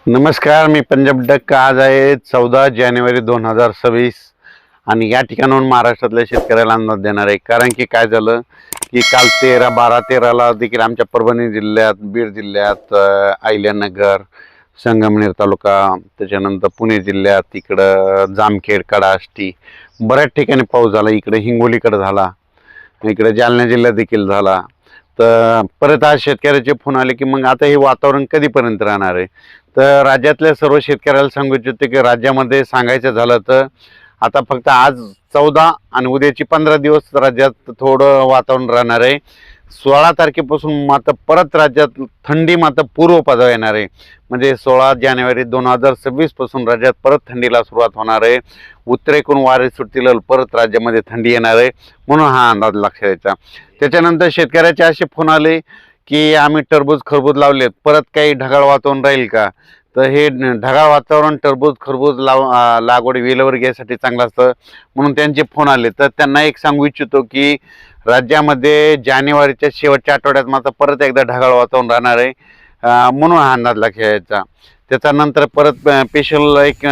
नमस्कार, मी पंजाब डक. आज आहे 14 जानेवारी 2026 आणि या ठिकाणाहून महाराष्ट्रातल्या शेतकऱ्याला अंदाज देणार आहे. कारण की काय झालं की काल 13, 12, 13ला देखील आमच्या परभणी जिल्ह्यात, बीड जिल्ह्यात, अहिल्यानगर, संगमनेर तालुका, त्याच्यानंतर पुणे जिल्ह्यात, इकडं जामखेड, कडाष्टी बऱ्याच ठिकाणी पाऊस झाला. इकडे हिंगोलीकडे झाला, इकडे जालना जिल्ह्यात देखील झाला. तर परत आज शेतकऱ्याचे फोन आले की मग आता हे वातावरण कधीपर्यंत राहणार आहे. तर राज्यातल्या सर्व शेतकऱ्याला सांगू इच्छितो की राज्यामध्ये सांगायचं झालं तर आता फक्त आज 14 आणि उद्याची 15 दिवस राज्यात थोडं वातावरण राहणार आहे. 16 तारखेपासून मात्र परत राज्यात थंडी मात्र पूर्वपदावर येणार आहे. म्हणजे 16 जानेवारी 2026 पासून राज्यात परत थंडीला सुरुवात होणार आहे. उत्तरेकडून वारे सुटतील, परत राज्यामध्ये थंडी येणार आहे, म्हणून हा अंदाज लक्षात द्यायचा. त्याच्यानंतर शेतकऱ्याचे असे फोन आले की आम्ही टरबूज खरबूज लावलेत, परत काही ढगाळ वातावरण राहील का. तर हे ढगाळ वातावरण टरबूज खरबूज लागवड वेलवर घ्यायसाठी चांगलं असतं, म्हणून त्यांचे फोन आले. तर त्यांना एक सांगू इच्छितो की राज्यामध्ये जानेवारीच्या शेवटच्या आठवड्यात मात्र परत एकदा ढगाळ वातावरण राहणार आहे, म्हणून हा अंदाज लक्षात घ्यायचा. त्याच्यानंतर परत स्पेशल एक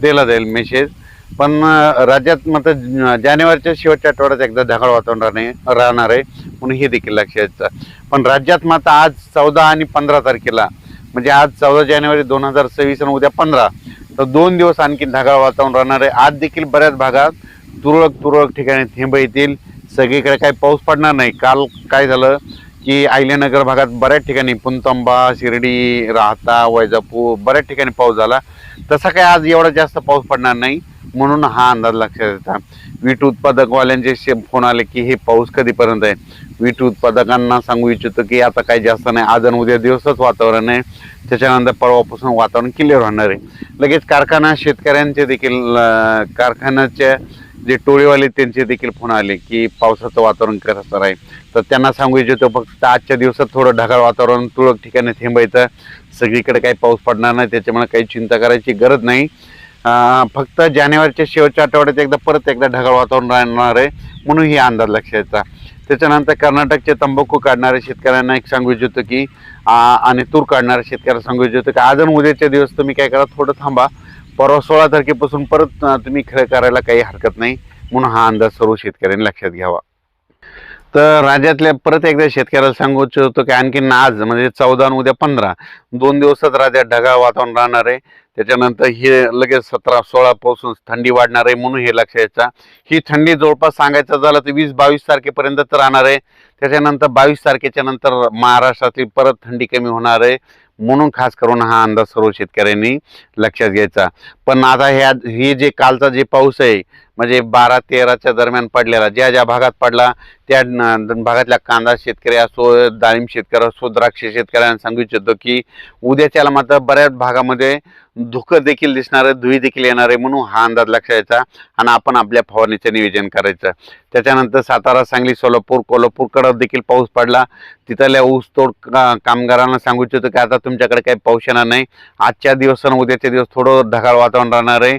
दिला जाईल मेसेज. पण राज्यात मात्र जानेवारीच्या शेवटच्या आठवड्यात एकदा ढगाळ वातावरण राहणार आहे, म्हणून हे देखील लक्षात घ्यायचं. पण राज्यात मात्र आज 14 आणि 15 तारखेला, म्हणजे आज 14 जानेवारी 2026 आणि उद्या 15, तर 2 दिवस आणखी ढगाळ वातावरण राहणार आहे. आज देखील बऱ्याच भागात तुरळक ठिकाणी थेंब येतील. सगळीकडे काही पाऊस पडणार नाही. काल काय झालं की अहिल्यानगर भागात बऱ्याच ठिकाणी, पुणतांबा, शिर्डी, राहता, वैजापूर बऱ्याच ठिकाणी पाऊस झाला. तसा काय आज एवढा जास्त पाऊस पडणार नाही, म्हणून हा अंदाज लक्षात येतात. वीट उत्पादकवाल्यांचे फोन आले की हे पाऊस कधीपर्यंत आहे. वीट उत्पादकांना सांगू इच्छितो की आता काही जास्त नाही, आज आणि उद्या दिवसच वातावरण आहे. त्याच्यानंतर परवापासून वातावरण क्लिअर होणार आहे. लगेच कारखाना शेतकऱ्यांचे देखील, कारखान्याचे जे टोळीवाले त्यांचे देखील फोन आले की पावसाचं वातावरण कसं राहील. तर त्यांना सांगू इच्छितो फक्त आजच्या दिवसात थोडं ढगाळ वातावरण, तुरळक ठिकाणी थेंबायचं, सगळीकडे काही पाऊस पडणार नाही, त्याच्यामुळे काही चिंता करायची गरज नाही. फक्त जानेवारीच्या शेवटच्या आठवड्यात परत एकदा ढगाळ वातावरण राहणार आहे, म्हणून ही अंदाज लक्षात. त्याच्यानंतर कर्नाटकचे तंबाखू काढणाऱ्या शेतकऱ्यांना एक सांगू इच्छितो की आणि तूर काढणाऱ्या शेतकऱ्यांना सांगू इच्छितो की आज आणि उद्याच्या दिवस तुम्ही काय करा, थोडं थांबा. परवा 16 तारखेपासून परत तुम्ही खरं करायला काही हरकत नाही, म्हणून हा अंदाज सर्व शेतकऱ्यांनी लक्षात घ्यावा. तर राज्यातल्या परत एकदा शेतकऱ्याला सांगू इच्छितो की आणखी आज म्हणजे 14 आणि उद्या 15, 2 दिवसात राज्यात ढगाळ वातावरण राहणार आहे. त्याच्यानंतर हे लगेच 17, 16 पासून थंडी वाढणार आहे, म्हणून हे लक्षात घ्यायचं. ही थंडी जवळपास सांगायचं झालं तर 20-22 तारखेपर्यंत राहणार आहे. त्याच्यानंतर 22 तारखेच्या नंतर महाराष्ट्रातील परत थंडी कमी होणार आहे, म्हणून खास करून हा अंदाज सर्व शेतकऱ्यांनी लक्षात घ्यायचा. पण आता हे जे कालचा जे पाऊस आहे, म्हणजे 12-13च्या दरम्यान पडलेला, ज्या भागात पडला त्या भागातल्या कांदा शेतकरी असो, डाळिंब शेतकरी असो, द्राक्ष शेतकऱ्यांना सांगू इच्छितो की उद्याच्याला मात्र बऱ्याच भागामध्ये धुकं देखील दिसणार आहे, धुळी देखील येणार आहे, म्हणून हा अंदाज लक्षात घ्यायचा आणि आपण आपल्या फवारणीचं नियोजन करायचं. त्याच्यानंतर सातारा, सांगली, सोलापूर, कोल्हापूरकडं देखील पाऊस पडला. तिथल्या ऊसतोड कामगारांना सांगू इच्छितो की आता तुमच्याकडे काही पाऊस येणार नाही. आजच्या दिवस आणि उद्याच्या दिवस थोडं ढगाळ वातावरण राहणार आहे.